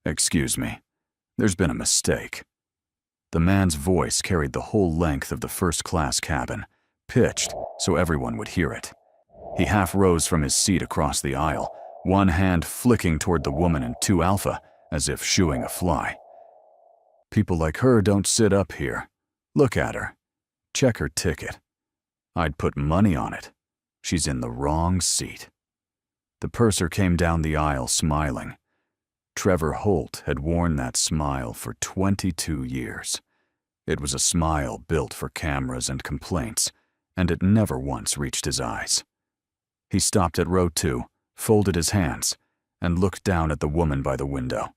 "Excuse me, there's been a mistake." The man's voice carried the whole length of the first-class cabin, pitched so everyone would hear it. He half rose from his seat across the aisle, one hand flicking toward the woman in 2 Alpha as if shooing a fly. "People like her don't sit up here. Look at her. Check her ticket. I'd put money on it. She's in the wrong seat." The purser came down the aisle smiling. Trevor Holt had worn that smile for 22 years. It was a smile built for cameras and complaints, and it never once reached his eyes. He stopped at row 2, folded his hands, and looked down at the woman by the window.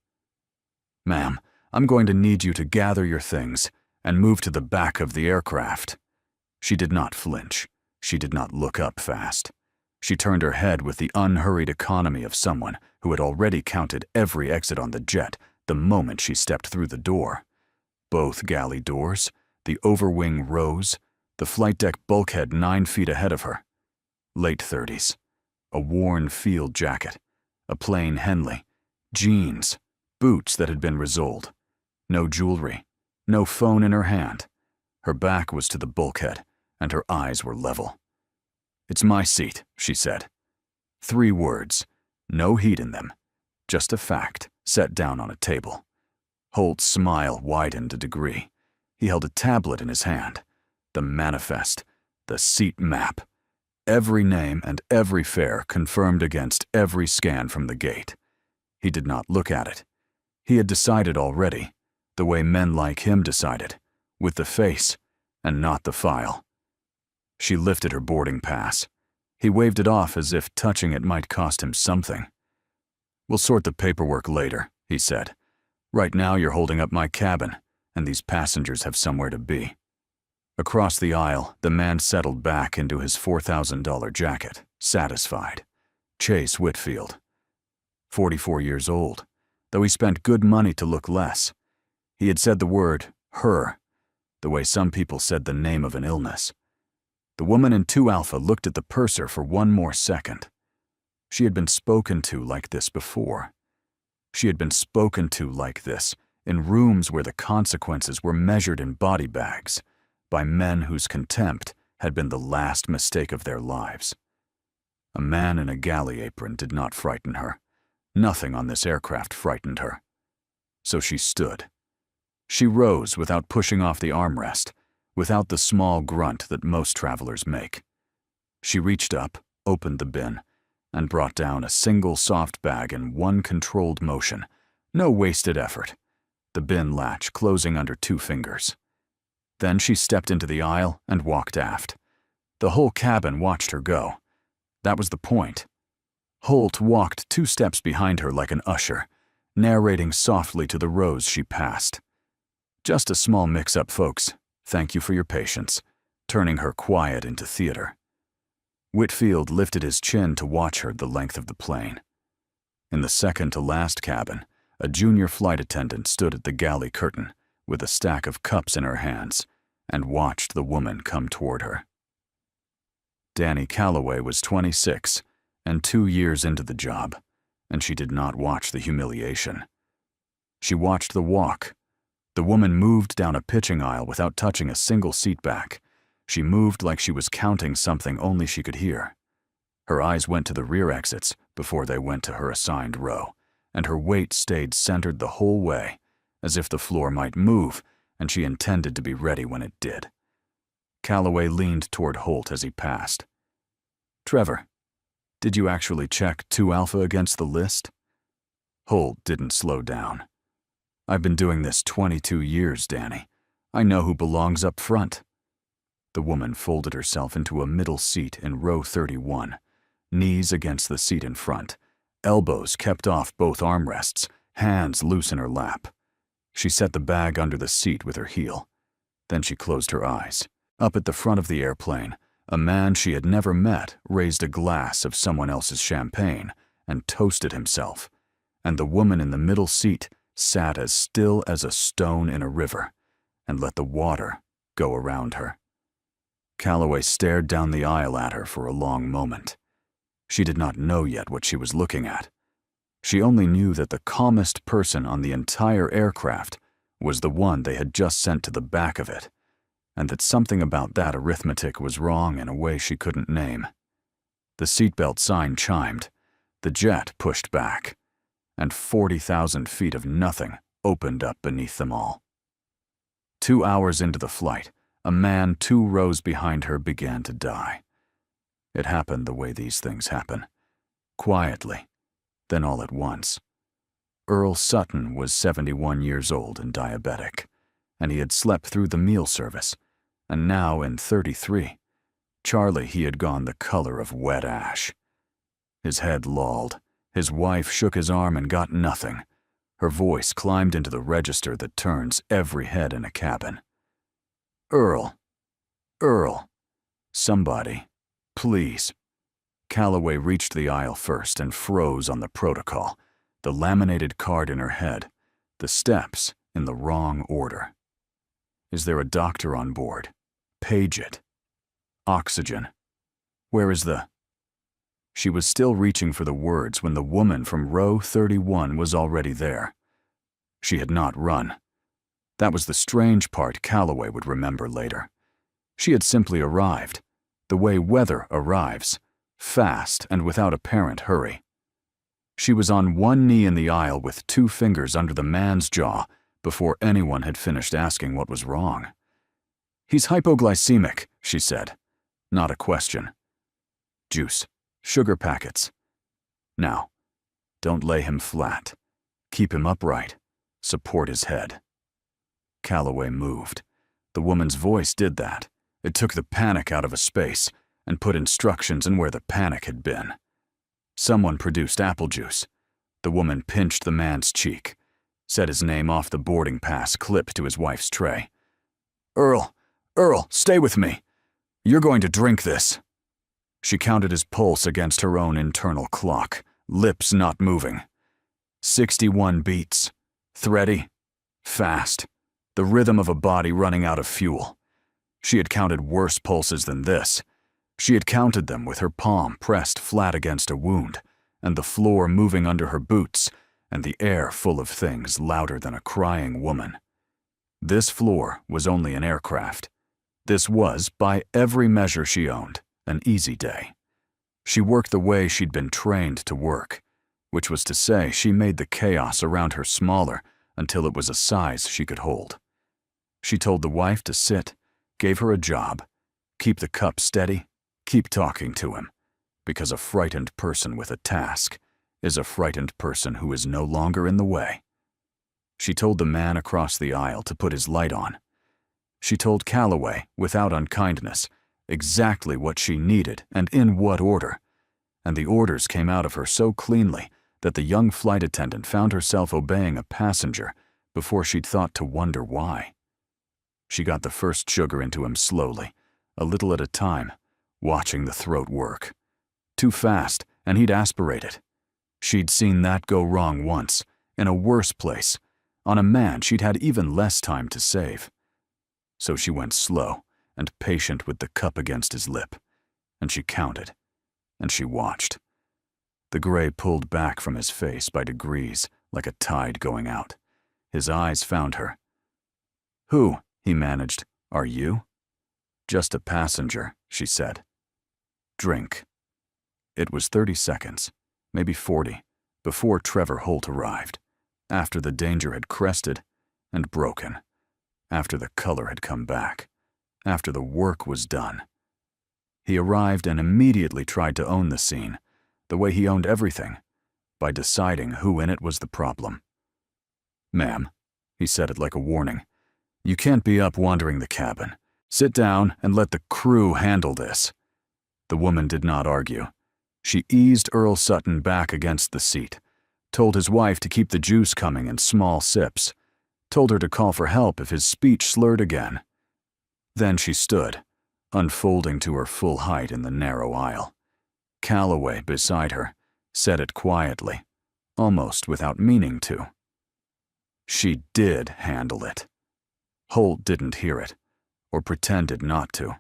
"Ma'am, I'm going to need you to gather your things and move to the back of the aircraft." She did not flinch. She did not look up fast. She turned her head with the unhurried economy of someone who had already counted every exit on the jet the moment she stepped through the door. Both galley doors, the overwing rows, the flight deck bulkhead 9 feet ahead of her. Late 30s, a worn field jacket, a plain Henley, jeans, boots that had been resoled. No jewelry, no phone in her hand. Her back was to the bulkhead, and her eyes were level. "It's my seat," she said. 3 words, no heat in them, just a fact set down on a table. Holt's smile widened a degree. He held a tablet in his hand, the manifest, the seat map. Every name and every fare confirmed against every scan from the gate. He did not look at it. He had decided already, the way men like him decided, with the face and not the file. She lifted her boarding pass. He waved it off as if touching it might cost him something. "We'll sort the paperwork later," he said. "Right now you're holding up my cabin, and these passengers have somewhere to be." Across the aisle, the man settled back into his $4,000 jacket, satisfied. Chase Whitfield. 44 years old, though he spent good money to look less. He had said the word, her, the way some people said the name of an illness. The woman in 2 Alpha looked at the purser for one more second. She had been spoken to like this before. She had been spoken to like this in rooms where the consequences were measured in body bags, by men whose contempt had been the last mistake of their lives. A man in a galley apron did not frighten her. Nothing on this aircraft frightened her. So she stood. She rose without pushing off the armrest, without the small grunt that most travelers make. She reached up, opened the bin, and brought down a single soft bag in one controlled motion. No wasted effort. The bin latch closing under 2 fingers. Then she stepped into the aisle and walked aft. The whole cabin watched her go. That was the point. Holt walked 2 steps behind her like an usher, narrating softly to the rows she passed. "Just a small mix-up, folks. Thank you for your patience," turning her quiet into theater. Whitfield lifted his chin to watch her the length of the plane. In the second-to-last cabin, a junior flight attendant stood at the galley curtain with a stack of cups in her hands and watched the woman come toward her. Danny Calloway was 26 and 2 years into the job, and she did not watch the humiliation. She watched the walk. The woman moved down a pitching aisle without touching a single seat back. She moved like she was counting something only she could hear. Her eyes went to the rear exits before they went to her assigned row, and her weight stayed centered the whole way, as if the floor might move, and she intended to be ready when it did. Calloway leaned toward Holt as he passed. "Trevor, did you actually check 2 Alpha against the list?" Holt didn't slow down. "I've been doing this 22 years, Danny. I know who belongs up front." The woman folded herself into a middle seat in row 31, knees against the seat in front, elbows kept off both armrests, hands loose in her lap. She set the bag under the seat with her heel. Then she closed her eyes. Up at the front of the airplane, a man she had never met raised a glass of someone else's champagne and toasted himself, and the woman in the middle seat sat as still as a stone in a river and let the water go around her. Calloway stared down the aisle at her for a long moment. She did not know yet what she was looking at. She only knew that the calmest person on the entire aircraft was the one they had just sent to the back of it, and that something about that arithmetic was wrong in a way she couldn't name. The seatbelt sign chimed, the jet pushed back, and 40,000 feet of nothing opened up beneath them all. 2 hours into the flight, a man 2 rows behind her began to die. It happened the way these things happen, quietly, then all at once. Earl Sutton was 71 years old and diabetic, and he had slept through the meal service, and now in 33, Charlie, he had gone the color of wet ash. His head lolled, his wife shook his arm and got nothing. Her voice climbed into the register that turns every head in a cabin. Earl, somebody, please. Calloway reached the aisle first and froze on the protocol, the laminated card in her head, the steps in the wrong order. Is there a doctor on board? Page it. Oxygen. Where is the... She was still reaching for the words when the woman from row 31 was already there. She had not run. That was the strange part Calloway would remember later. She had simply arrived, the way weather arrives, fast and without apparent hurry. She was on one knee in the aisle with 2 fingers under the man's jaw before anyone had finished asking what was wrong. He's hypoglycemic, she said. Not a question. Juice. Sugar packets. Now, don't lay him flat. Keep him upright. Support his head. Calloway moved. The woman's voice did that. It took the panic out of a space and put instructions in where the panic had been. Someone produced apple juice. The woman pinched the man's cheek, said his name off the boarding pass clipped to his wife's tray. Earl, stay with me. You're going to drink this. She counted his pulse against her own internal clock, lips not moving. 61 beats. Thready. Fast. The rhythm of a body running out of fuel. She had counted worse pulses than this. She had counted them with her palm pressed flat against a wound, and the floor moving under her boots, and the air full of things louder than a crying woman. This floor was only an aircraft. This was, by every measure she owned, an easy day. She worked the way she'd been trained to work, which was to say she made the chaos around her smaller until it was a size she could hold. She told the wife to sit, gave her a job, keep the cup steady, keep talking to him, because a frightened person with a task is a frightened person who is no longer in the way. She told the man across the aisle to put his light on. She told Calloway, without unkindness, exactly what she needed and in what order, and the orders came out of her so cleanly that the young flight attendant found herself obeying a passenger before she'd thought to wonder why. She got the first sugar into him slowly, a little at a time, watching the throat work. Too fast, and he'd aspirate it. She'd seen that go wrong once, in a worse place, on a man she'd had even less time to save. So she went slow and patient with the cup against his lip, and she counted, and she watched. The gray pulled back from his face by degrees, like a tide going out. His eyes found her. Who, he managed, are you? Just a passenger, she said. Drink. It was 30 seconds, maybe 40, before Trevor Holt arrived, after the danger had crested and broken, after the color had come back, after the work was done. He arrived and immediately tried to own the scene, the way he owned everything, by deciding who in it was the problem. Ma'am, he said it like a warning, you can't be up wandering the cabin. Sit down and let the crew handle this. The woman did not argue. She eased Earl Sutton back against the seat, told his wife to keep the juice coming in small sips, told her to call for help if his speech slurred again. Then she stood, unfolding to her full height in the narrow aisle. Calloway, beside her, said it quietly, almost without meaning to. She did handle it. Holt didn't hear it, or pretended not to.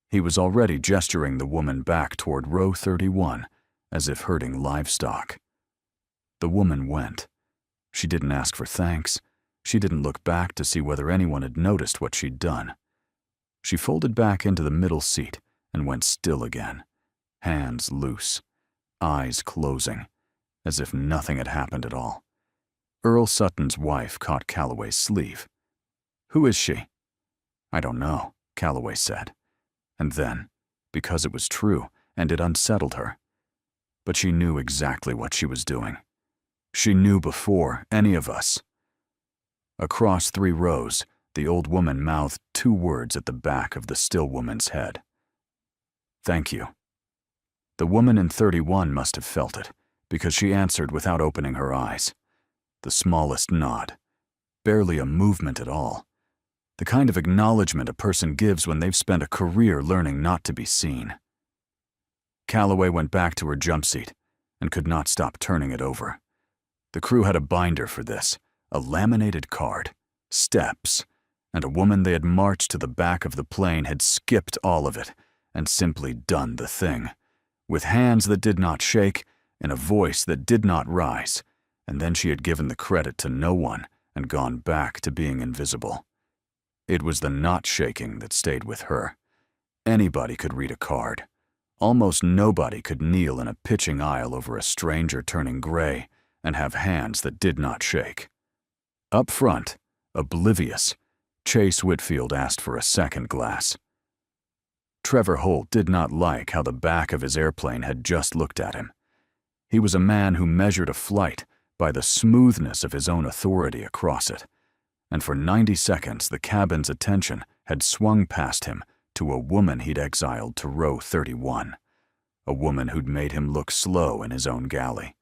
He was already gesturing the woman back toward row 31, as if herding livestock. The woman went. She didn't ask for thanks. She didn't look back to see whether anyone had noticed what she'd done. She folded back into the middle seat and went still again, hands loose, eyes closing, as if nothing had happened at all. Earl Sutton's wife caught Calloway's sleeve. "Who is she?" "I don't know," Calloway said. And then, because it was true and it unsettled her, but she knew exactly what she was doing. She knew before any of us. Across 3 rows, the old woman mouthed 2 words at the back of the still woman's head. "Thank you." The woman in 31 must have felt it, because she answered without opening her eyes. The smallest nod. Barely a movement at all. The kind of acknowledgement a person gives when they've spent a career learning not to be seen. Calloway went back to her jump seat and could not stop turning it over. The crew had a binder for this, a laminated card, steps, and a woman they had marched to the back of the plane had skipped all of it and simply done the thing, with hands that did not shake and a voice that did not rise, and then she had given the credit to no one and gone back to being invisible. It was the not shaking that stayed with her. Anybody could read a card. Almost nobody could kneel in a pitching aisle over a stranger turning gray and have hands that did not shake. Up front, oblivious, Chase Whitfield asked for a second glass. Trevor Holt did not like how the back of his airplane had just looked at him. He was a man who measured a flight by the smoothness of his own authority across it, and for 90 seconds the cabin's attention had swung past him to a woman he'd exiled to row 31, a woman who'd made him look slow in his own galley.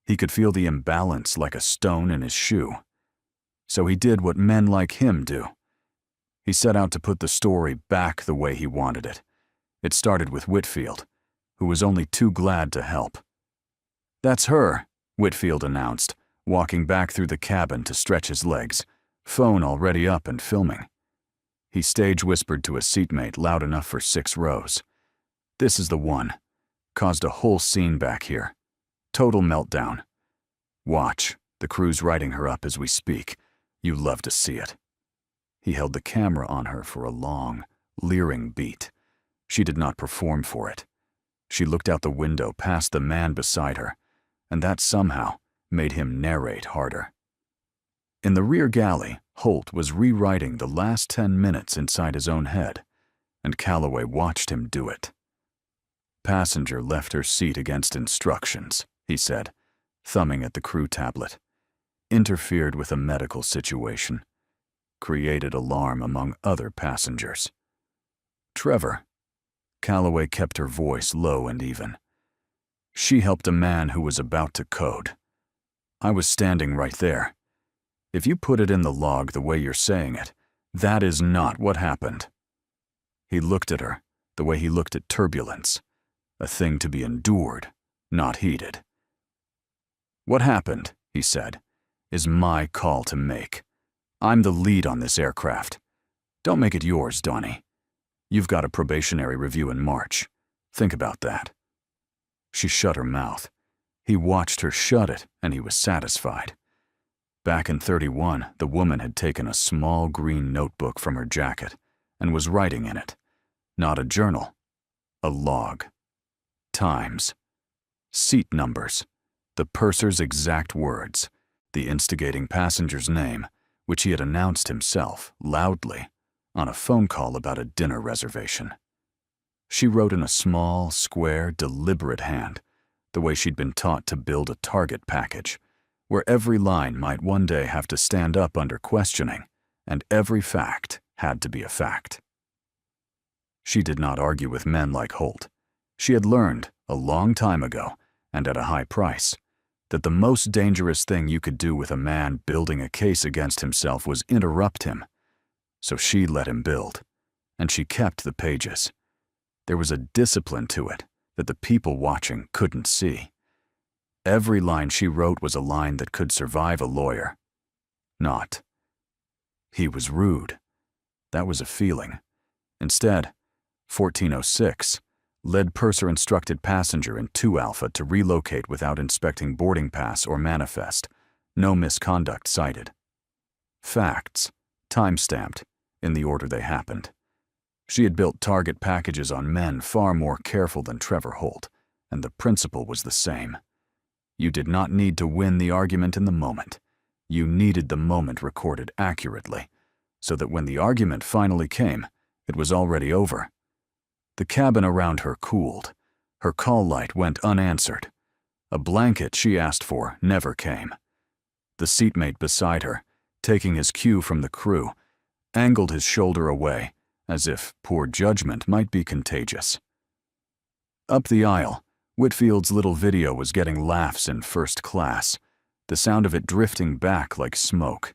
He could feel the imbalance like a stone in his shoe. So he did what men like him do. He set out to put the story back the way he wanted it. It started with Whitfield, who was only too glad to help. "That's her," Whitfield announced, walking back through the cabin to stretch his legs, phone already up and filming. He stage whispered to a seatmate loud enough for 6 rows. "This is the one. Caused a whole scene back here. Total meltdown. Watch, the crew's writing her up as we speak. You love to see it." He held the camera on her for a long, leering beat. She did not perform for it. She looked out the window past the man beside her, and that somehow made him narrate harder. In the rear galley, Holt was rewriting the last 10 minutes inside his own head, and Calloway watched him do it. "Passenger left her seat against instructions," he said, thumbing at the crew tablet. "Interfered with a medical situation. Created alarm among other passengers." "Trevor." Calloway kept her voice low and even. "She helped a man who was about to code. I was standing right there. If you put it in the log the way you're saying it, that is not what happened." He looked at her the way he looked at turbulence, a thing to be endured, not heeded. "What happened," he said, "is my call to make. I'm the lead on this aircraft. Don't make it yours, Donnie. You've got a probationary review in March. Think about that." She shut her mouth. He watched her shut it, and he was satisfied. Back in 31, the woman had taken a small green notebook from her jacket and was writing in it. Not a journal, a log. Times. Seat numbers. The purser's exact words. The instigating passenger's name, which he had announced himself, loudly, on a phone call about a dinner reservation. She wrote in a small, square, deliberate hand, the way she'd been taught to build a target package, where every line might one day have to stand up under questioning, and every fact had to be a fact. She did not argue with men like Holt. She had learned, a long time ago, and at a high price, that the most dangerous thing you could do with a man building a case against himself was interrupt him. So she let him build, and she kept the pages. There was a discipline to it that the people watching couldn't see. Every line she wrote was a line that could survive a lawyer. Not. He was rude. That was a feeling. Instead, 1406, Lead purser instructed passenger in 2 Alpha to relocate without inspecting boarding pass or manifest. No misconduct cited. Facts, time-stamped, in the order they happened. She had built target packages on men far more careful than Trevor Holt, and the principle was the same. You did not need to win the argument in the moment. You needed the moment recorded accurately, so that when the argument finally came, it was already over. The cabin around her cooled. Her call light went unanswered. A blanket she asked for never came. The seatmate beside her, taking his cue from the crew, angled his shoulder away, as if poor judgment might be contagious. Up the aisle, Whitfield's little video was getting laughs in first class, the sound of it drifting back like smoke.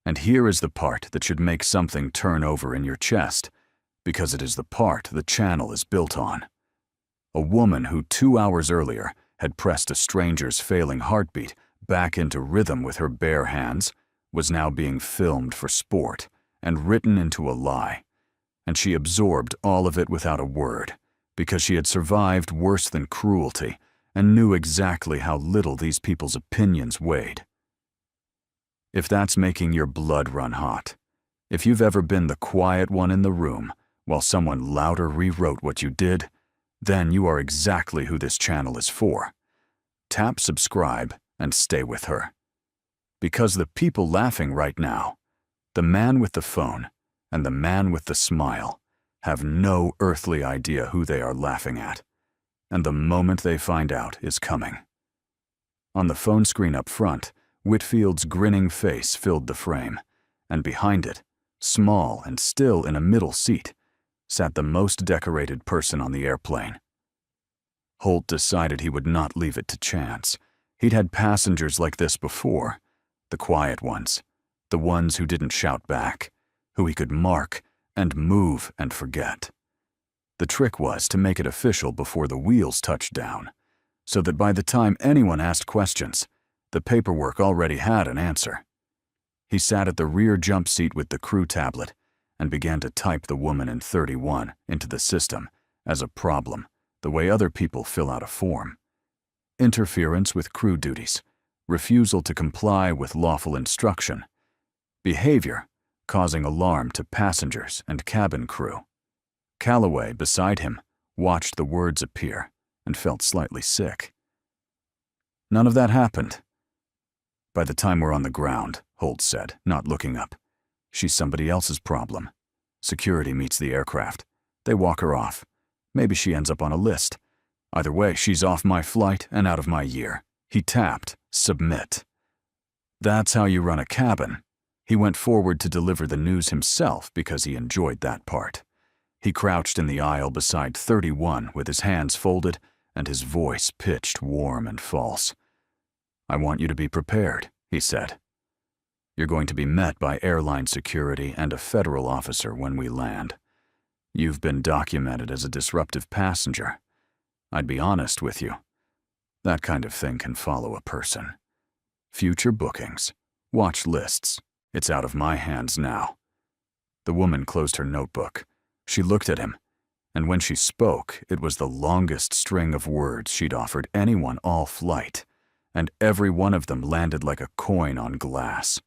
And here is the part that should make something turn over in your chest, because it is the part the channel is built on. A woman who 2 hours earlier had pressed a stranger's failing heartbeat back into rhythm with her bare hands was now being filmed for sport and written into a lie. And she absorbed all of it without a word, because she had survived worse than cruelty and knew exactly how little these people's opinions weighed. If that's making your blood run hot, if you've ever been the quiet one in the room while someone louder rewrote what you did, then you are exactly who this channel is for. Tap subscribe and stay with her. Because the people laughing right now, the man with the phone and the man with the smile, have no earthly idea who they are laughing at, and the moment they find out is coming. On the phone screen up front, Whitfield's grinning face filled the frame, and behind it, small and still in a middle seat, sat the most decorated person on the airplane. Holt decided he would not leave it to chance. He'd had passengers like this before, the quiet ones, the ones who didn't shout back, who he could mark and move and forget. The trick was to make it official before the wheels touched down, so that by the time anyone asked questions, the paperwork already had an answer. He sat at the rear jump seat with the crew tablet and began to type the woman in 31 into the system as a problem, the way other people fill out a form. Interference with crew duties, refusal to comply with lawful instruction, behavior causing alarm to passengers and cabin crew. Calloway, beside him, watched the words appear and felt slightly sick. None of that happened. By the time we're on the ground, Holt said, not looking up, she's somebody else's problem. Security meets the aircraft. They walk her off. Maybe she ends up on a list. Either way, she's off my flight and out of my year. He tapped, submit. That's how you run a cabin. He went forward to deliver the news himself because he enjoyed that part. He crouched in the aisle beside 31 with his hands folded and his voice pitched warm and false. I want you to be prepared, he said. You're going to be met by airline security and a federal officer when we land. You've been documented as a disruptive passenger. I'd be honest with you. That kind of thing can follow a person. Future bookings, watch lists. It's out of my hands now. The woman closed her notebook. She looked at him, and when she spoke, it was the longest string of words she'd offered anyone all flight, and every one of them landed like a coin on glass.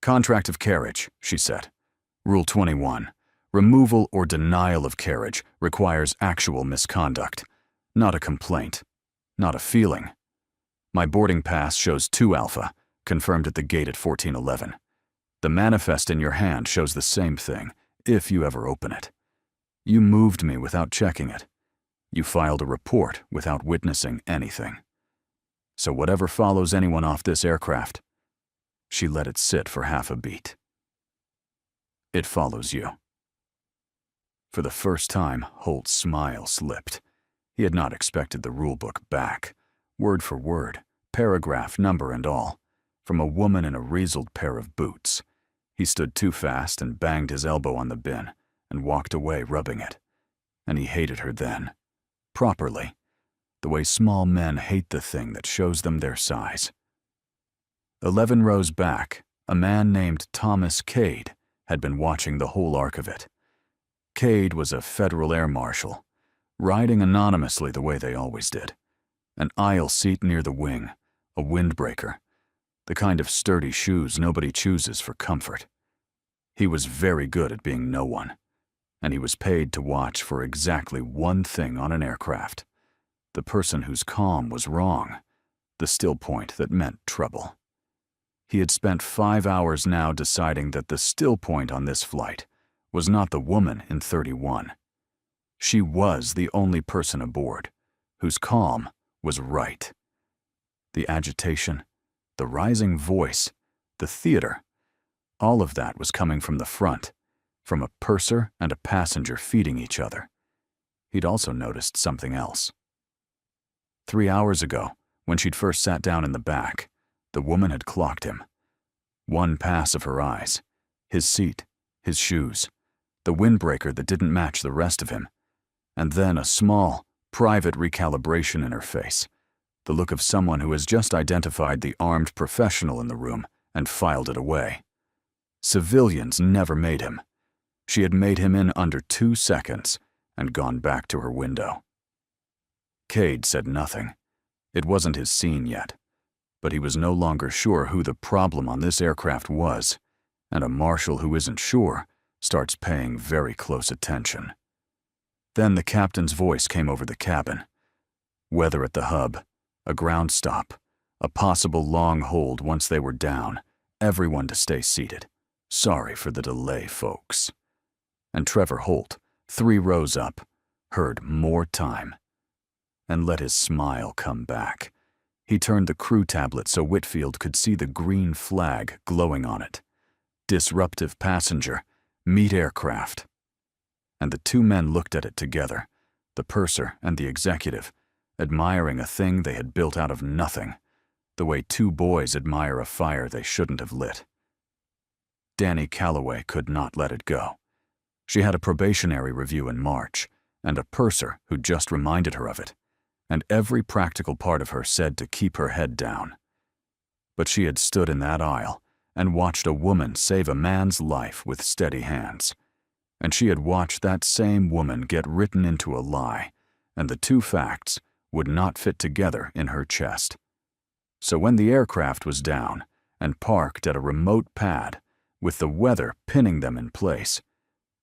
Contract of carriage, she said. Rule 21. Removal or denial of carriage requires actual misconduct, not a complaint, not a feeling. My boarding pass shows 2 Alpha, confirmed at the gate at 1411. The manifest in your hand shows the same thing, if you ever open it. You moved me without checking it. You filed a report without witnessing anything. So whatever follows anyone off this aircraft, she let it sit for half a beat. It follows you. For the first time, Holt's smile slipped. He had not expected the rulebook back, word for word, paragraph, number, and all, from a woman in a resoled pair of boots. He stood too fast and banged his elbow on the bin and walked away rubbing it. And he hated her then. Properly. The way small men hate the thing that shows them their size. 11 rows back, a man named Thomas Cade had been watching the whole arc of it. Cade was a federal air marshal, riding anonymously the way they always did. An aisle seat near the wing, a windbreaker, the kind of sturdy shoes nobody chooses for comfort. He was very good at being no one, and he was paid to watch for exactly one thing on an aircraft: the person whose calm was wrong, the still point that meant trouble. He had spent 5 hours now deciding that the still point on this flight was not the woman in 31. She was the only person aboard whose calm was right. The agitation, the rising voice, the theater, all of that was coming from the front, from a purser and a passenger feeding each other. He'd also noticed something else. 3 hours ago, when she'd first sat down in the back, the woman had clocked him. One pass of her eyes, his seat, his shoes, the windbreaker that didn't match the rest of him, and then a small, private recalibration in her face, the look of someone who has just identified the armed professional in the room and filed it away. Civilians never made him. She had made him in under 2 seconds and gone back to her window. Cade said nothing. It wasn't his scene yet, but he was no longer sure who the problem on this aircraft was, and a marshal who isn't sure starts paying very close attention. Then the captain's voice came over the cabin. Weather at the hub, a ground stop, a possible long hold once they were down, everyone to stay seated. Sorry for the delay, folks. And Trevor Holt, 3 rows up, heard more time and let his smile come back. He turned the crew tablet so Whitfield could see the green flag glowing on it. Disruptive passenger, meet aircraft. And the 2 men looked at it together, the purser and the executive, admiring a thing they had built out of nothing, the way 2 boys admire a fire they shouldn't have lit. Danny Calloway could not let it go. She had a probationary review in March, and a purser who just reminded her of it, and every practical part of her said to keep her head down. But she had stood in that aisle and watched a woman save a man's life with steady hands, and she had watched that same woman get written into a lie, and the 2 facts would not fit together in her chest. So when the aircraft was down and parked at a remote pad, with the weather pinning them in place,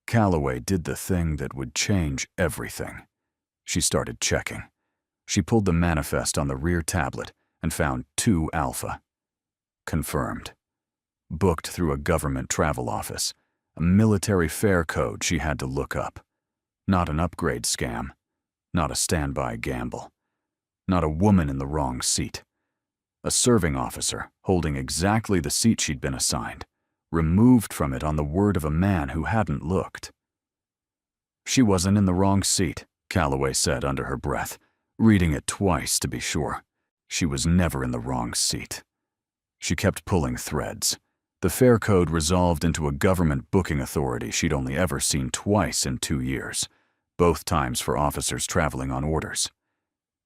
Calloway did the thing that would change everything. She started checking. She pulled the manifest on the rear tablet and found 2 Alpha. Confirmed. Booked through a government travel office, a military fare code she had to look up. Not an upgrade scam. Not a standby gamble. Not a woman in the wrong seat. A serving officer holding exactly the seat she'd been assigned, removed from it on the word of a man who hadn't looked. She wasn't in the wrong seat, Calloway said under her breath, reading it twice to be sure. She was never in the wrong seat. She kept pulling threads. The fare code resolved into a government booking authority she'd only ever seen twice in 2 years, both times for officers traveling on orders.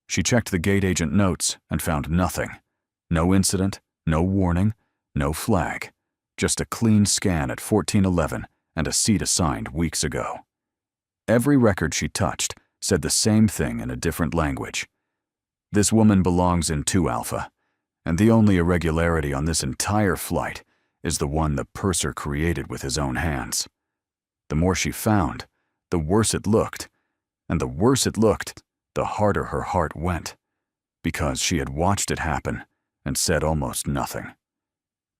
She checked the gate agent notes and found nothing. No incident, no warning, no flag. Just a clean scan at 1411 and a seat assigned weeks ago. Every record she touched said the same thing in a different language. This woman belongs in 2 Alpha, and the only irregularity on this entire flight is the one the purser created with his own hands. The more she found, the worse it looked, and the worse it looked, the harder her heart went, because she had watched it happen and said almost nothing.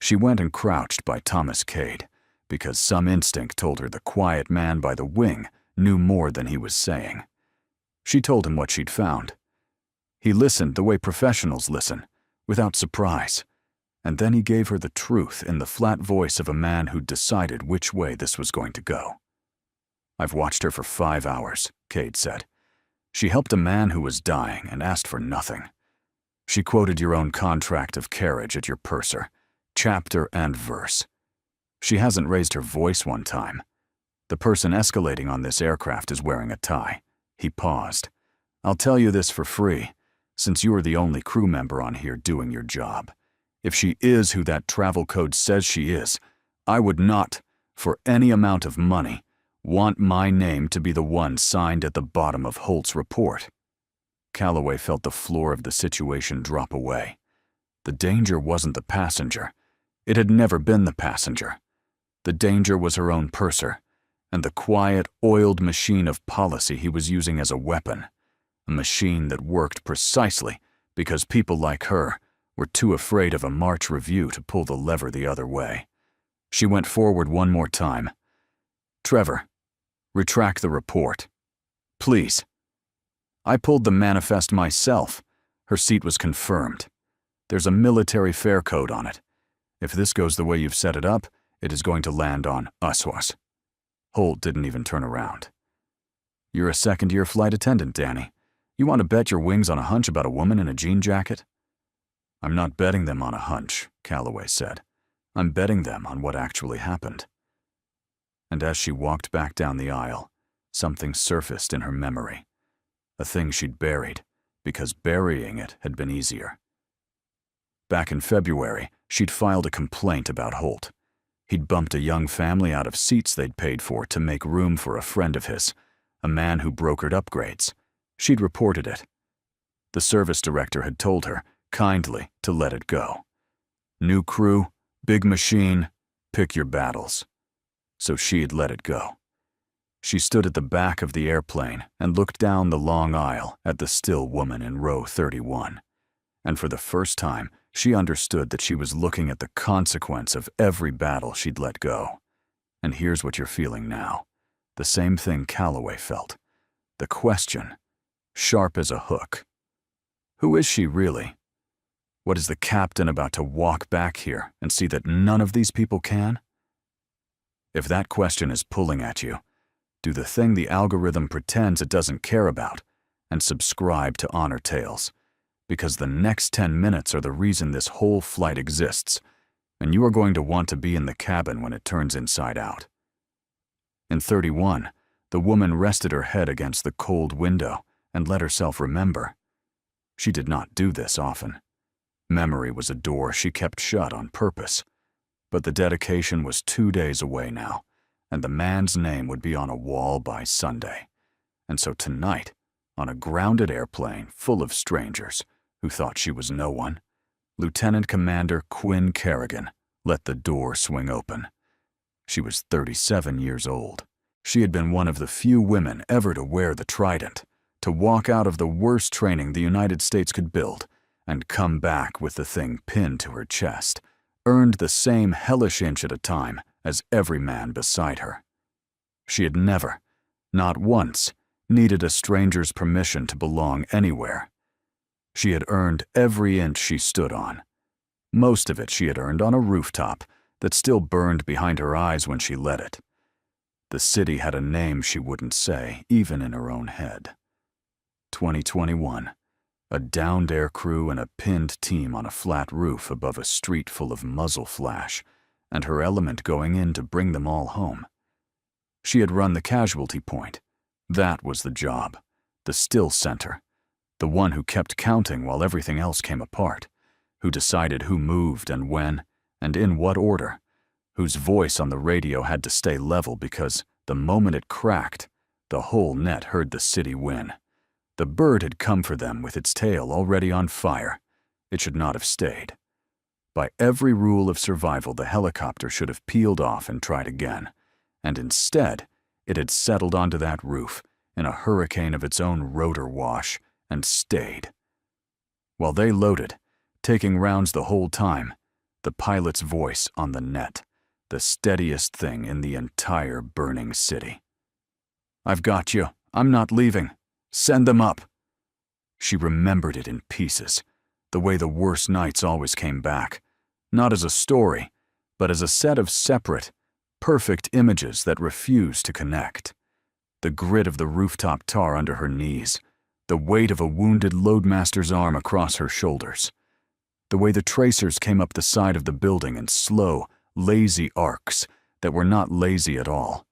She went and crouched by Thomas Cade, because some instinct told her the quiet man by the wing knew more than he was saying. She told him what she'd found. He listened the way professionals listen, without surprise, and then he gave her the truth in the flat voice of a man who'd decided which way this was going to go. "I've watched her for 5 hours," Cade said. "She helped a man who was dying and asked for nothing. She quoted your own contract of carriage at your purser, chapter and verse. She hasn't raised her voice one time. The person escalating on this aircraft is wearing a tie." He paused. "I'll tell you this for free, since you are the only crew member on here doing your job. If she is who that travel code says she is, I would not, for any amount of money, Want my name to be the one signed at the bottom of Holt's report. Calloway felt the floor of the situation drop away. The danger wasn't the passenger. It had never been the passenger. The danger was her own purser, and the quiet, oiled machine of policy he was using as a weapon. A machine that worked precisely because people like her were too afraid of a March review to pull the lever the other way. She went forward one more time. Trevor, retract the report. Please. I pulled the manifest myself. Her seat was confirmed. There's a military fare code on it. If this goes the way you've set it up, it is going to land on Uswas. Holt didn't even turn around. You're a second-year flight attendant, Danny. You want to bet your wings on a hunch about a woman in a jean jacket? I'm not betting them on a hunch, Calloway said. I'm betting them on what actually happened. And as she walked back down the aisle, something surfaced in her memory. A thing she'd buried, because burying it had been easier. Back in February, she'd filed a complaint about Holt. He'd bumped a young family out of seats they'd paid for to make room for a friend of his, a man who brokered upgrades. She'd reported it. The service director had told her, kindly, to let it go. New crew, big machine, pick your battles. So she'd let it go. She stood at the back of the airplane and looked down the long aisle at the still woman in row 31. And for the first time, she understood that she was looking at the consequence of every battle she'd let go. And here's what you're feeling now. The same thing Calloway felt. The question, sharp as a hook. Who is she really? What is the captain about to walk back here and see that none of these people can? If that question is pulling at you, do the thing the algorithm pretends it doesn't care about and subscribe to Honor Tales, because the next 10 minutes are the reason this whole flight exists, and you are going to want to be in the cabin when it turns inside out. In 31, the woman rested her head against the cold window and let herself remember. She did not do this often. Memory was a door she kept shut on purpose. But the dedication was 2 days away now, and the man's name would be on a wall by Sunday. And so tonight, on a grounded airplane full of strangers who thought she was no one, Lieutenant Commander Quinn Kerrigan let the door swing open. She was 37 years old. She had been one of the few women ever to wear the trident, to walk out of the worst training the United States could build, and come back with the thing pinned to her chest, earned the same hellish inch at a time as every man beside her. She had never, not once, needed a stranger's permission to belong anywhere. She had earned every inch she stood on. Most of it she had earned on a rooftop that still burned behind her eyes when she led it. The city had a name she wouldn't say, even in her own head. 2021. A downed aircrew and a pinned team on a flat roof above a street full of muzzle flash, and her element going in to bring them all home. She had run the casualty point. That was the job. The still center. The one who kept counting while everything else came apart. Who decided who moved and when, and in what order. Whose voice on the radio had to stay level because the moment it cracked, the whole net heard the city win. The bird had come for them with its tail already on fire. It should not have stayed. By every rule of survival, the helicopter should have peeled off and tried again. And instead, it had settled onto that roof in a hurricane of its own rotor wash and stayed. While they loaded, taking rounds the whole time, the pilot's voice on the net, the steadiest thing in the entire burning city. "I've got you. I'm not leaving. Send them up." She remembered it in pieces, the way the worst nights always came back, not as a story, but as a set of separate, perfect images that refused to connect. The grit of the rooftop tar under her knees, the weight of a wounded loadmaster's arm across her shoulders, the way the tracers came up the side of the building in slow, lazy arcs that were not lazy at all,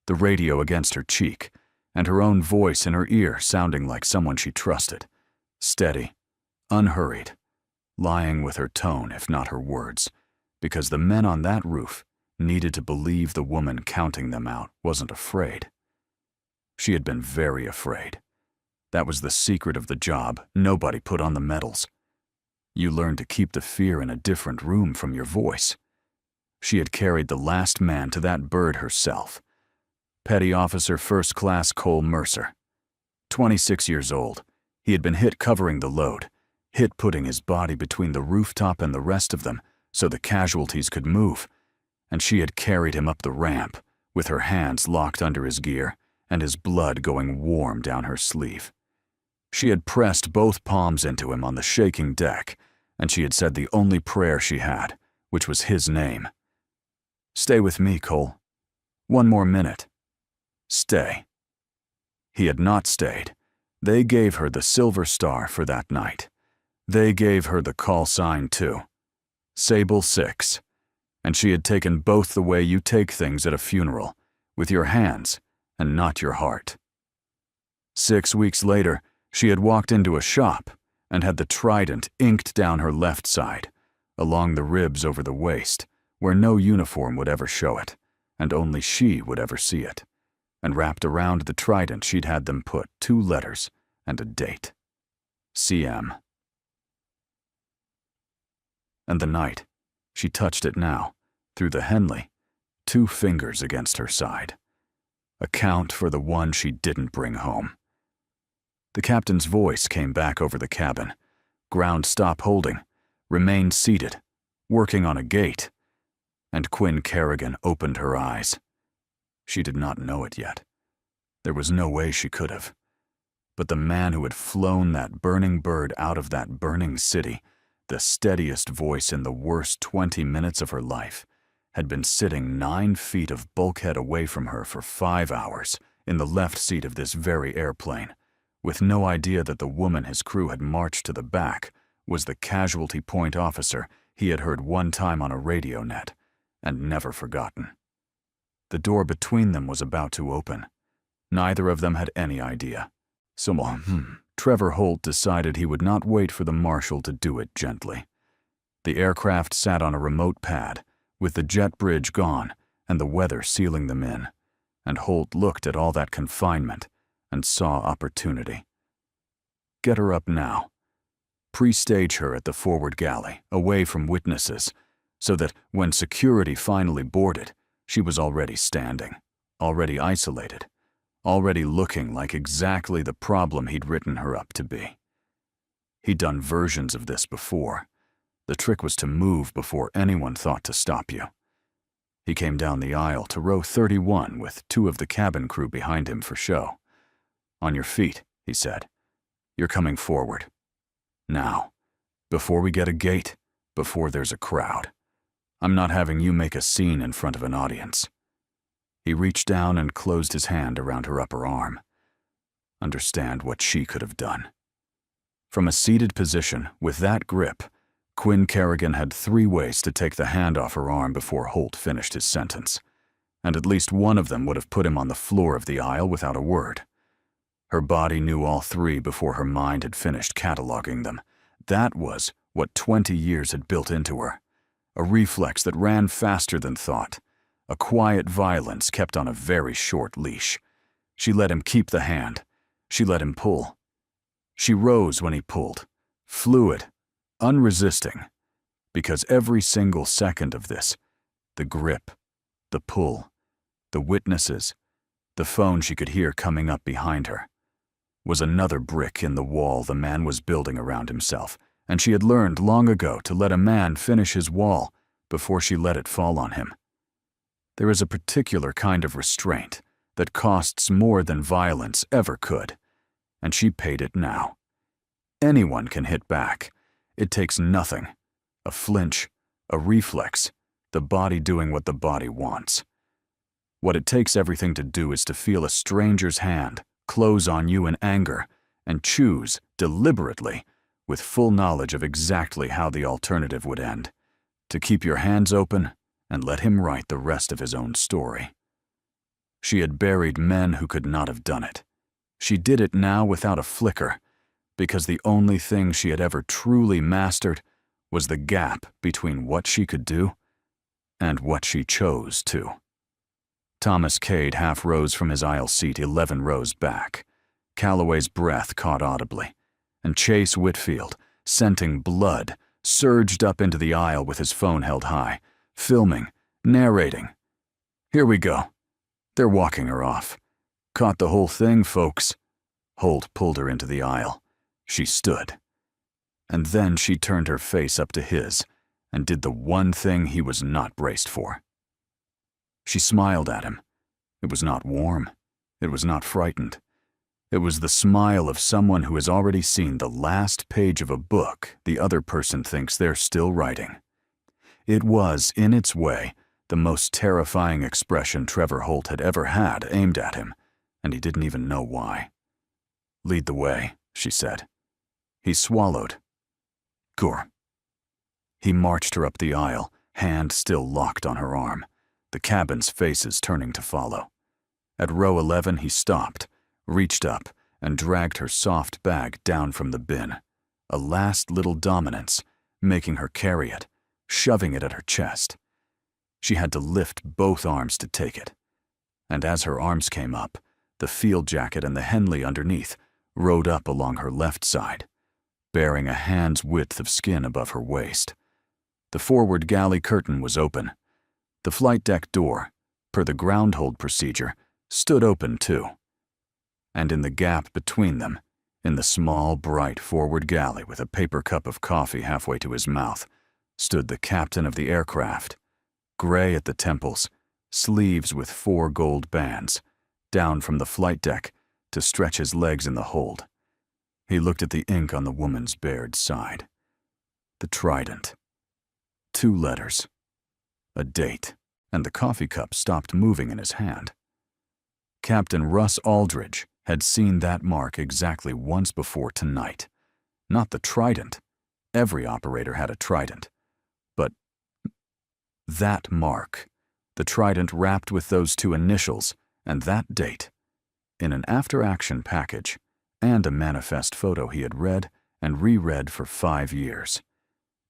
the radio against her cheek, and her own voice in her ear sounding like someone she trusted, steady, unhurried, lying with her tone if not her words, because the men on that roof needed to believe the woman counting them out wasn't afraid. She had been very afraid. That was the secret of the job nobody put on the medals. You learned to keep the fear in a different room from your voice. She had carried the last man to that bird herself. Petty Officer First Class Cole Mercer. 26 years old, he had been hit covering the load, hit putting his body between the rooftop and the rest of them so the casualties could move, and she had carried him up the ramp with her hands locked under his gear and his blood going warm down her sleeve. She had pressed both palms into him on the shaking deck, and she had said the only prayer she had, which was his name. "Stay with me, Cole. One more minute. Stay." He had not stayed. They gave her the Silver Star for that night. They gave her the call sign, too. Sable 6. And she had taken both the way you take things at a funeral, with your hands and not your heart. 6 weeks later, she had walked into a shop and had the trident inked down her left side, along the ribs over the waist, where no uniform would ever show it, and only she would ever see it. And wrapped around the trident she'd had them put 2 letters and a date. CM. And the night, she touched it now, through the Henley, 2 fingers against her side. A count for the one she didn't bring home. The captain's voice came back over the cabin. Ground stop holding. Remain seated. Working on a gate. And Quinn Kerrigan opened her eyes. She did not know it yet. There was no way she could have. But the man who had flown that burning bird out of that burning city, the steadiest voice in the worst 20 minutes of her life, had been sitting 9 feet of bulkhead away from her for 5 hours in the left seat of this very airplane, with no idea that the woman his crew had marched to the back was the casualty point officer he had heard one time on a radio net and never forgotten. The door between them was about to open. Neither of them had any idea. So, Trevor Holt decided he would not wait for the marshal to do it gently. The aircraft sat on a remote pad, with the jet bridge gone and the weather sealing them in, and Holt looked at all that confinement and saw opportunity. Get her up now. Pre-stage her at the forward galley, away from witnesses, so that when security finally boarded, she was already standing, already isolated, already looking like exactly the problem he'd written her up to be. He'd done versions of this before. The trick was to move before anyone thought to stop you. He came down the aisle to row 31 with 2 of the cabin crew behind him for show. "On your feet," he said. "You're coming forward. Now, before we get a gate, before there's a crowd. I'm not having you make a scene in front of an audience." He reached down and closed his hand around her upper arm. Understand what she could have done. From a seated position, with that grip, Quinn Kerrigan had 3 ways to take the hand off her arm before Holt finished his sentence, and at least one of them would have put him on the floor of the aisle without a word. Her body knew all 3 before her mind had finished cataloging them. That was what 20 years had built into her. A reflex that ran faster than thought. A quiet violence kept on a very short leash. She let him keep the hand. She let him pull. She rose when he pulled, fluid, unresisting, because every single second of this, the grip, the pull, the witnesses, the phone she could hear coming up behind her, was another brick in the wall the man was building around himself, and she had learned long ago to let a man finish his wall before she let it fall on him. There is a particular kind of restraint that costs more than violence ever could, and she paid it now. Anyone can hit back. It takes nothing. A flinch, a reflex, the body doing what the body wants. What it takes everything to do is to feel a stranger's hand close on you in anger and choose, deliberately, with full knowledge of exactly how the alternative would end, to keep your hands open and let him write the rest of his own story. She had buried men who could not have done it. She did it now without a flicker, because the only thing she had ever truly mastered was the gap between what she could do And what she chose, too. Thomas Cade half rose from his aisle seat 11 rows back. Calloway's breath caught audibly, and Chase Whitfield, scenting blood, surged up into the aisle with his phone held high, filming, narrating. "Here we go. They're walking her off. Caught the whole thing, folks." Holt pulled her into the aisle. She stood. And then she turned her face up to his and did the one thing he was not braced for. She smiled at him. It was not warm. It was not frightened. It was the smile of someone who has already seen the last page of a book the other person thinks they're still writing. It was, in its way, the most terrifying expression Trevor Holt had ever had aimed at him, and he didn't even know why. "Lead the way," she said. He swallowed. "Gur." He marched her up the aisle, hand still locked on her arm, the cabin's faces turning to follow. At row 11 he stopped, reached up, and dragged her soft bag down from the bin, a last little dominance, making her carry it, shoving it at her chest. She had to lift both arms to take it. And as her arms came up, the field jacket and the Henley underneath rode up along her left side, bearing a hand's width of skin above her waist. The forward galley curtain was open. The flight deck door, per the ground hold procedure, stood open too. And in the gap between them, in the small, bright forward galley with a paper cup of coffee halfway to his mouth, stood the captain of the aircraft, gray at the temples, sleeves with 4 gold bands, down from the flight deck to stretch his legs in the hold. He looked at the ink on the woman's bared side. The trident. 2 letters. A date, and the coffee cup stopped moving in his hand. Captain Russ Aldridge had seen that mark exactly once before tonight. Not the trident. Every operator had a trident. But that mark, the trident wrapped with those 2 initials, and that date, in an after-action package, and a manifest photo he had read and reread for 5 years,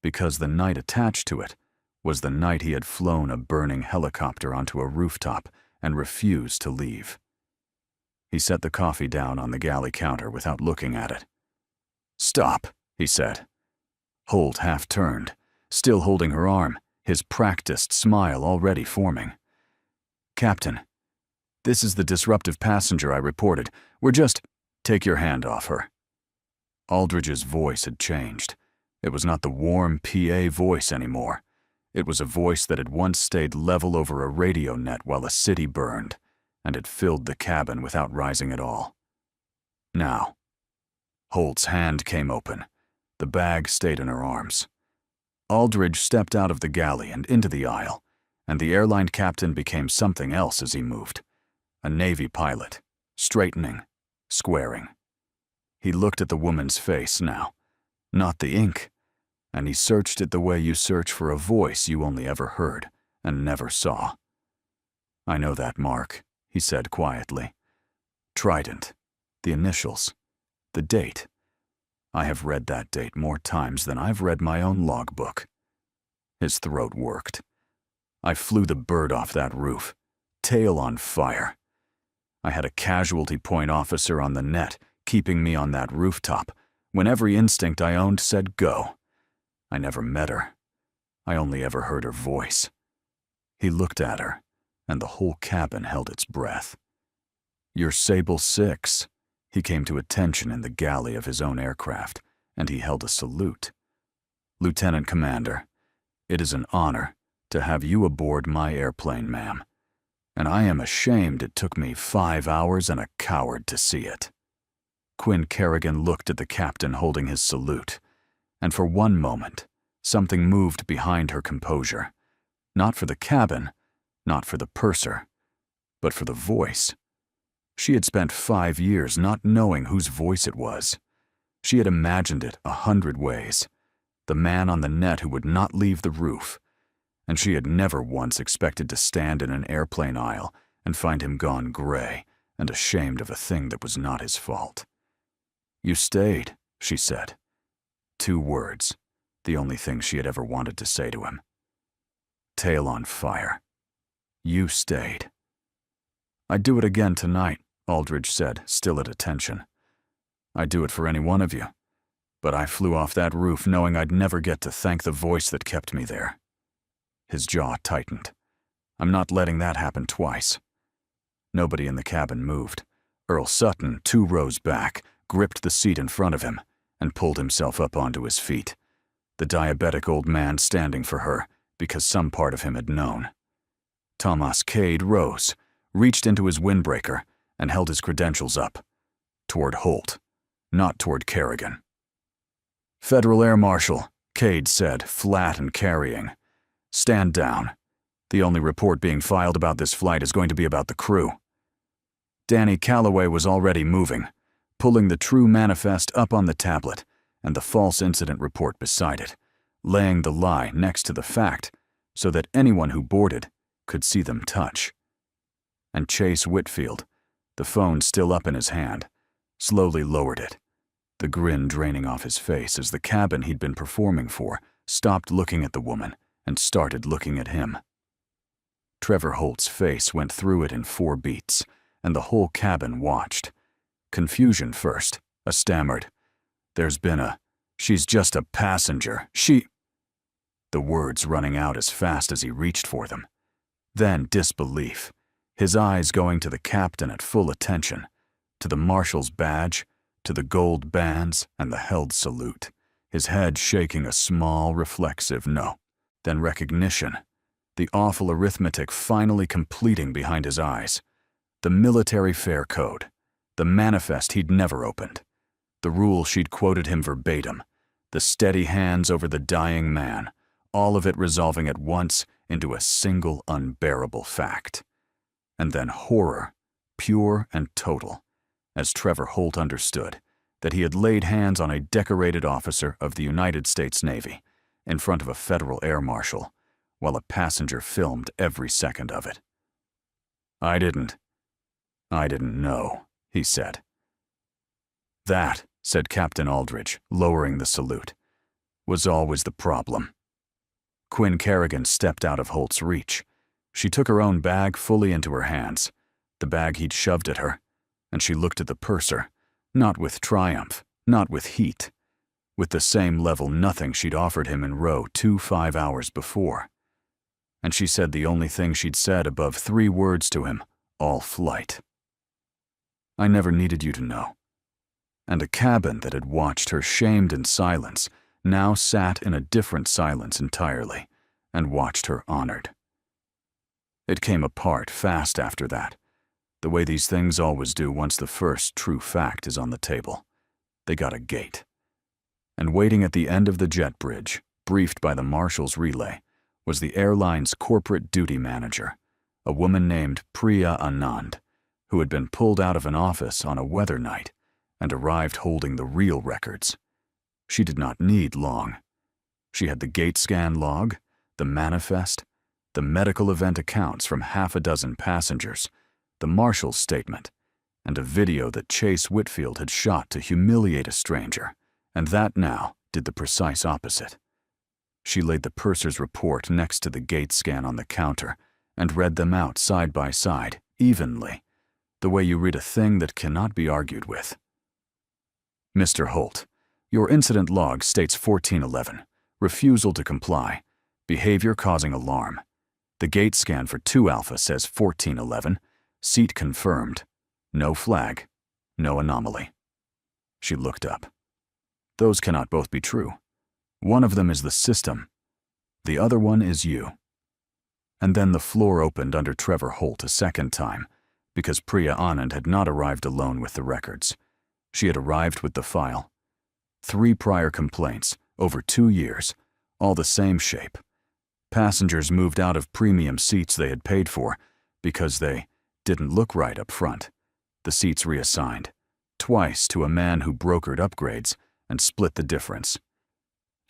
because the night attached to it was the night he had flown a burning helicopter onto a rooftop and refused to leave. He set the coffee down on the galley counter without looking at it. "Stop," he said. Holt half turned, still holding her arm, his practiced smile already forming. "Captain, this is the disruptive passenger I reported. We're just—" "Take your hand off her." Aldridge's voice had changed. It was not the warm PA voice anymore. It was a voice that had once stayed level over a radio net while a city burned, and it filled the cabin without rising at all. "Now." Holt's hand came open. The bag stayed in her arms. Aldridge stepped out of the galley and into the aisle, and the airline captain became something else as he moved. A Navy pilot, straightening, squaring. He looked at the woman's face now, not the ink, and he searched it the way you search for a voice you only ever heard and never saw. "I know that mark," he said quietly. "Trident, the initials, the date. I have read that date more times than I've read my own logbook." His throat worked. "I flew the bird off that roof, tail on fire. I had a casualty point officer on the net keeping me on that rooftop when every instinct I owned said go. I never met her. I only ever heard her voice." He looked at her, and the whole cabin held its breath. "You're Sable 6. He came to attention in the galley of his own aircraft, and he held a salute. "Lieutenant Commander, it is an honor to have you aboard my airplane, ma'am, and I am ashamed it took me 5 hours and a coward to see it." Quinn Kerrigan looked at the captain holding his salute, and for one moment, something moved behind her composure. Not for the cabin, not for the purser, but for the voice. She had spent 5 years not knowing whose voice it was. She had imagined it 100 ways. The man on the net who would not leave the roof. And she had never once expected to stand in an airplane aisle and find him gone gray and ashamed of a thing that was not his fault. "You stayed," she said. 2 words, the only thing she had ever wanted to say to him. tail on fire. You stayed. I'd do it again tonight, Aldridge said, still at attention. I'd do it for any one of you, but I flew off that roof knowing I'd never get to thank the voice that kept me there. His jaw tightened. I'm not letting that happen twice. Nobody in the cabin moved. Earl Sutton, 2 rows back, gripped the seat in front of him and pulled himself up onto his feet, the diabetic old man standing for her because some part of him had known. Thomas Cade rose, reached into his windbreaker, and held his credentials up, toward Holt, not toward Kerrigan. Federal Air Marshal, Cade said, flat and carrying. Stand down. The only report being filed about this flight is going to be about the crew. Danny Calloway was already moving, pulling the true manifest up on the tablet and the false incident report beside it, laying the lie next to the fact so that anyone who boarded could see them touch. And Chase Whitfield, the phone still up in his hand, slowly lowered it, the grin draining off his face as the cabin he'd been performing for stopped looking at the woman and started looking at him. Trevor Holt's face went through it in 4 beats, and the whole cabin watched. Confusion first, a stammered, she's just a passenger, the words running out as fast as he reached for them. Then disbelief, his eyes going to the captain at full attention, to the marshal's badge, to the gold bands and the held salute, his head shaking a small, reflexive no. Then recognition, the awful arithmetic finally completing behind his eyes. The military fare code, the manifest he'd never opened, the rule she'd quoted him verbatim, the steady hands over the dying man, all of it resolving at once into a single unbearable fact. And then horror, pure and total, as Trevor Holt understood that he had laid hands on a decorated officer of the United States Navy in front of a federal air marshal, while a passenger filmed every second of it. I didn't know, he said. That, said Captain Aldridge, lowering the salute, was always the problem. Quinn Kerrigan stepped out of Holt's reach. She took her own bag fully into her hands, the bag he'd shoved at her, and she looked at the purser, not with triumph, not with heat, with the same level nothing she'd offered him in row 2 5 hours before. And she said the only thing she'd said above 3 words to him all flight. I never needed you to know. And a cabin that had watched her shamed in silence now sat in a different silence entirely and watched her honored. It came apart fast after that, the way these things always do once the first true fact is on the table. They got a gate. And waiting at the end of the jet bridge, briefed by the marshal's relay, was the airline's corporate duty manager, a woman named Priya Anand, who had been pulled out of an office on a weather night and arrived holding the real records. She did not need long. She had the gate scan log, the manifest, the medical event accounts from 6 passengers, the marshal's statement, and a video that Chase Whitfield had shot to humiliate a stranger, and that now did the precise opposite. She laid the purser's report next to the gate scan on the counter and read them out side by side, evenly, the way you read a thing that cannot be argued with. Mr. Holt, your incident log states 1411, refusal to comply, behavior causing alarm. The gate scan for 2 Alpha says 1411, seat confirmed, no flag, no anomaly. She looked up. Those cannot both be true. One of them is the system. The other one is you. And then the floor opened under Trevor Holt a second time, because Priya Anand had not arrived alone with the records. She had arrived with the file. 3 prior complaints, over 2 years, all the same shape. Passengers moved out of premium seats they had paid for because they didn't look right up front. The seats reassigned, twice to a man who brokered upgrades and split the difference.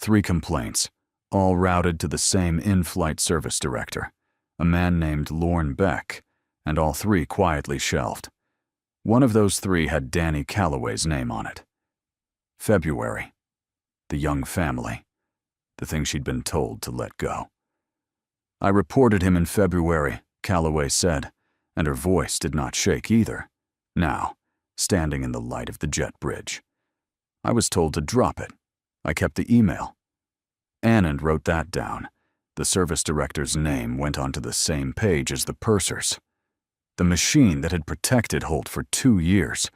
3 complaints, all routed to the same in-flight service director, a man named Lorne Beck, and all 3 quietly shelved. One of those 3 had Danny Calloway's name on it. February. The young family. The thing she'd been told to let go. I reported him in February, Calloway said, and her voice did not shake either, now, standing in the light of the jet bridge. I was told to drop it. I kept the email. Anand wrote that down. The service director's name went onto the same page as the purser's. The machine that had protected Holt for 2 years,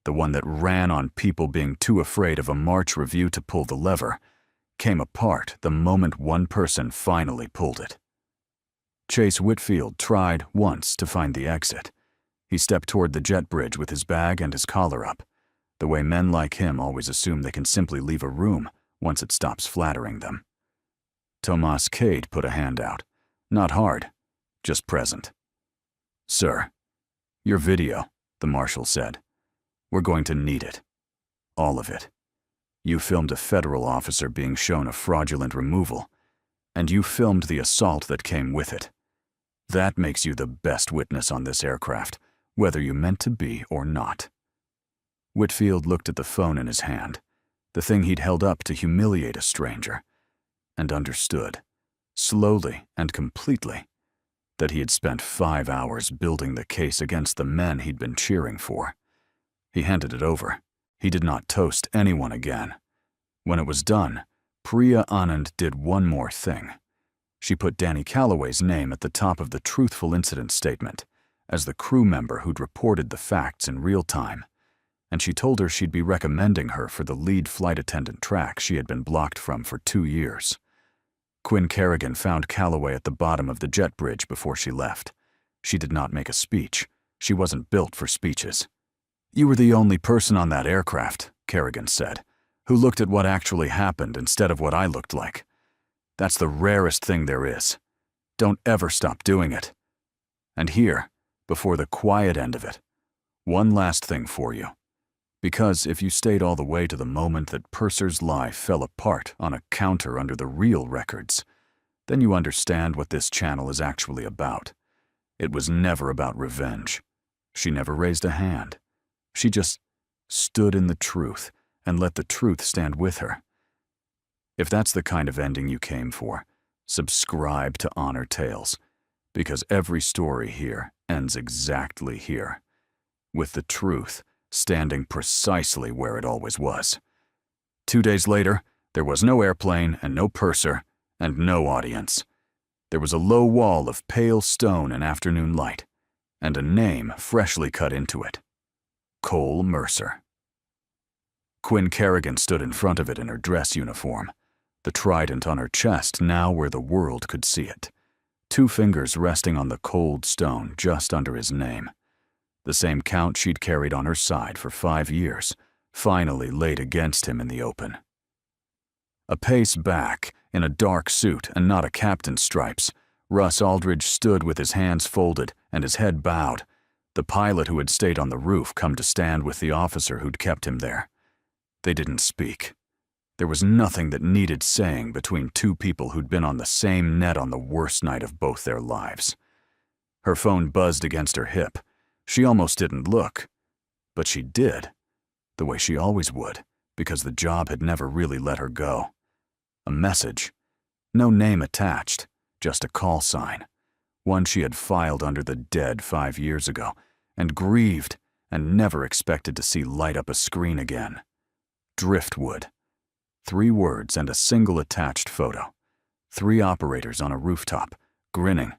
the one that ran on people being too afraid of a March review to pull the lever, came apart the moment one person finally pulled it. Chase Whitfield tried once to find the exit. He stepped toward the jet bridge with his bag and his collar up, the way men like him always assume they can simply leave a room once it stops flattering them. Tomas Cade put a hand out. Not hard, just present. "Sir, your video," the marshal said. "We're going to need it. All of it. You filmed a federal officer being shown a fraudulent removal, and you filmed the assault that came with it. That makes you the best witness on this aircraft, whether you meant to be or not." Whitfield looked at the phone in his hand, the thing he'd held up to humiliate a stranger, and understood, slowly and completely, that he had spent 5 hours building the case against the men he'd been cheering for. He handed it over. He did not toast anyone again. When it was done, Priya Anand did one more thing. She put Danny Calloway's name at the top of the truthful incident statement as the crew member who'd reported the facts in real time, and she told her she'd be recommending her for the lead flight attendant track she had been blocked from for 2 years. Quinn Kerrigan found Calloway at the bottom of the jet bridge before she left. She did not make a speech. She wasn't built for speeches. "You were the only person on that aircraft," Kerrigan said, "who looked at what actually happened instead of what I looked like. That's the rarest thing there is. Don't ever stop doing it. And here, before the quiet end of it, one last thing for you. Because if you stayed all the way to the moment that Purser's life fell apart on a counter under the real records, then you understand what this channel is actually about. It was never about revenge. She never raised a hand. She just stood in the truth and let the truth stand with her. If that's the kind of ending you came for, subscribe to Honor Tales, because every story here ends exactly here, with the truth standing precisely where it always was. 2 days later, there was no airplane and no purser and no audience. There was a low wall of pale stone and afternoon light, and a name freshly cut into it. Cole Mercer. Quinn Kerrigan stood in front of it in her dress uniform, the trident on her chest now where the world could see it, 2 fingers resting on the cold stone just under his name. The same count she'd carried on her side for 5 years, finally laid against him in the open. A pace back, in a dark suit and not a captain's stripes, Russ Aldridge stood with his hands folded and his head bowed, the pilot who had stayed on the roof come to stand with the officer who'd kept him there. They didn't speak. There was nothing that needed saying between 2 people who'd been on the same net on the worst night of both their lives. Her phone buzzed against her hip. She almost didn't look, but she did, the way she always would, because the job had never really let her go. A message. No name attached, just a call sign, one she had filed under the dead 5 years ago, and grieved and never expected to see light up a screen again. Driftwood. 3 words and a single attached photo. 3 operators on a rooftop, grinning,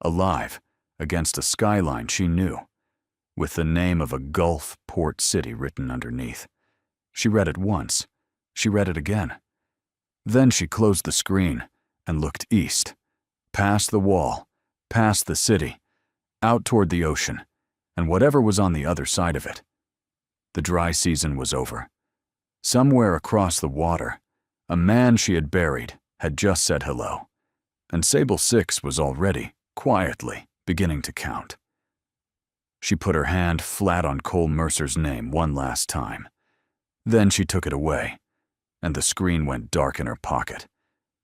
alive, against a skyline she knew, with the name of a Gulf port city written underneath. She read it once. She read it again. Then she closed the screen and looked east, past the wall, past the city, out toward the ocean, and whatever was on the other side of it. The dry season was over. Somewhere across the water, a man she had buried had just said hello, and Sable 6 was already, quietly, beginning to count. She put her hand flat on Cole Mercer's name one last time. Then she took it away, and the screen went dark in her pocket,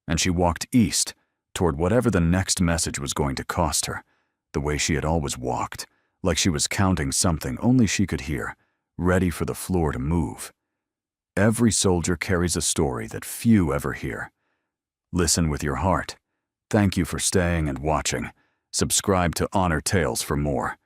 and she walked east toward whatever the next message was going to cost her, the way she had always walked, like she was counting something only she could hear, ready for the floor to move. Every soldier carries a story that few ever hear. Listen with your heart, Thank you for staying and watching. Subscribe to Honor Tales for more.